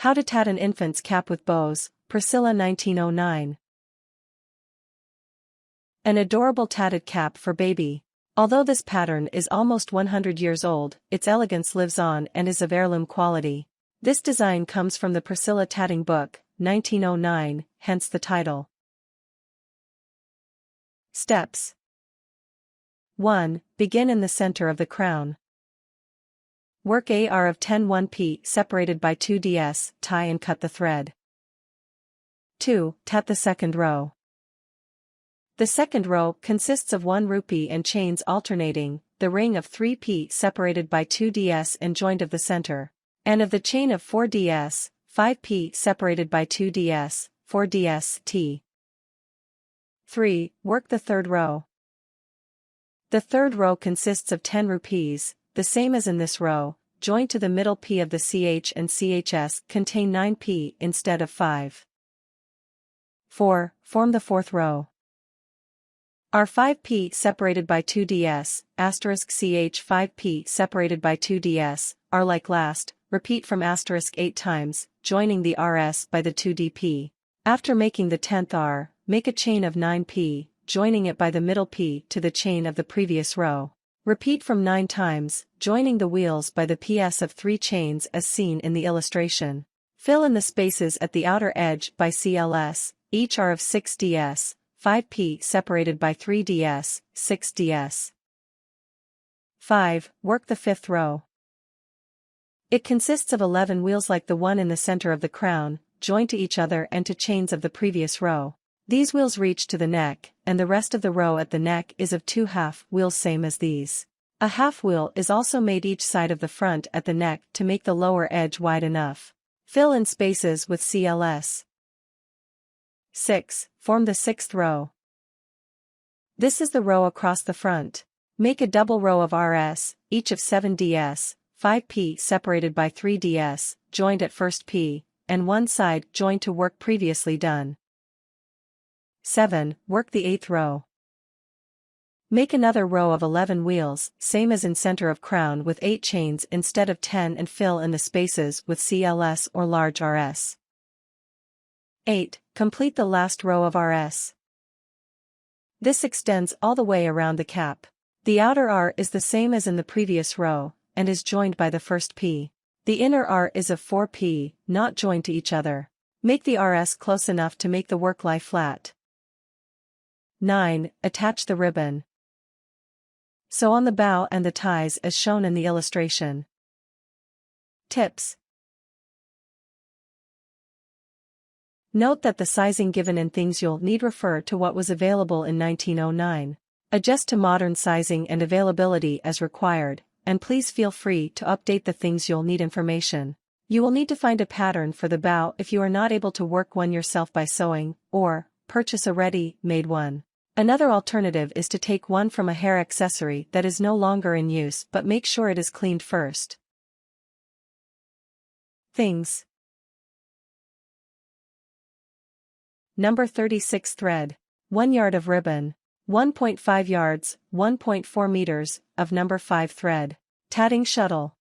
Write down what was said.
How to Tat an Infant's Cap with Bows, Priscilla 1909. An adorable tatted cap for baby. Although this pattern is almost 100 years old, its elegance lives on and is of heirloom quality. This design comes from the Priscilla Tatting Book, 1909, hence the title. Steps. 1. Begin in the center of the crown. Work AR of 10 1p separated by 2 ds, tie and cut the thread. 2. Tat the second row. The second row consists of 1 rupee and chains alternating, the ring of 3p separated by 2 ds and joined of the center, and of the chain of 4 ds, 5p separated by 2 ds, 4 ds t. 3. Work the third row. The third row consists of 10 rupees, the same as in this row, joined to the middle p of the ch and chs contain 9p instead of 5. 4. Form the fourth row. R 5p separated by 2 ds, asterisk ch 5p separated by 2 ds, are like last, repeat from asterisk 8 times, joining the rs by the 2 dp. After making the 10th r, make a chain of 9p, joining it by the middle p to the chain of the previous row. Repeat from 9 times, joining the wheels by the ps of 3 chains as seen in the illustration. Fill in the spaces at the outer edge by cls, each are of 6 ds, 5p separated by 3 ds, 6 ds. 5. Work the fifth row. It consists of 11 wheels like the one in the center of the crown, joined to each other and to chains of the previous row. These wheels reach to the neck, and the rest of the row at the neck is of 2 half wheels same as these. A half wheel is also made each side of the front at the neck to make the lower edge wide enough. Fill in spaces with CLS. 6. Form the sixth row. This is the row across the front. Make a double row of RS, each of 7 ds, 5p separated by 3 ds, joined at first p, and one side joined to work previously done. 7. Work the eighth row. Make another row of 11 wheels, same as in center of crown with 8 chains instead of 10 and fill in the spaces with CLS or large RS. 8. Complete the last row of RS. This extends all the way around the cap. The outer R is the same as in the previous row, and is joined by the first P. The inner R is of 4p, not joined to each other. Make the RS close enough to make the work lie flat. 9. Attach the ribbon. Sew on the bow and the ties as shown in the illustration. Tips. Note that the sizing given in things you'll need refer to what was available in 1909. Adjust to modern sizing and availability as required, and please feel free to update the things you'll need information. You will need to find a pattern for the bow if you are not able to work one yourself by sewing, or purchase a ready-made one. Another alternative is to take one from a hair accessory that is no longer in use but make sure it is cleaned first. Things. Number 36 thread. 1 yard of ribbon. 1.5 yards, 1.4 meters, of number 5 thread. Tatting shuttle.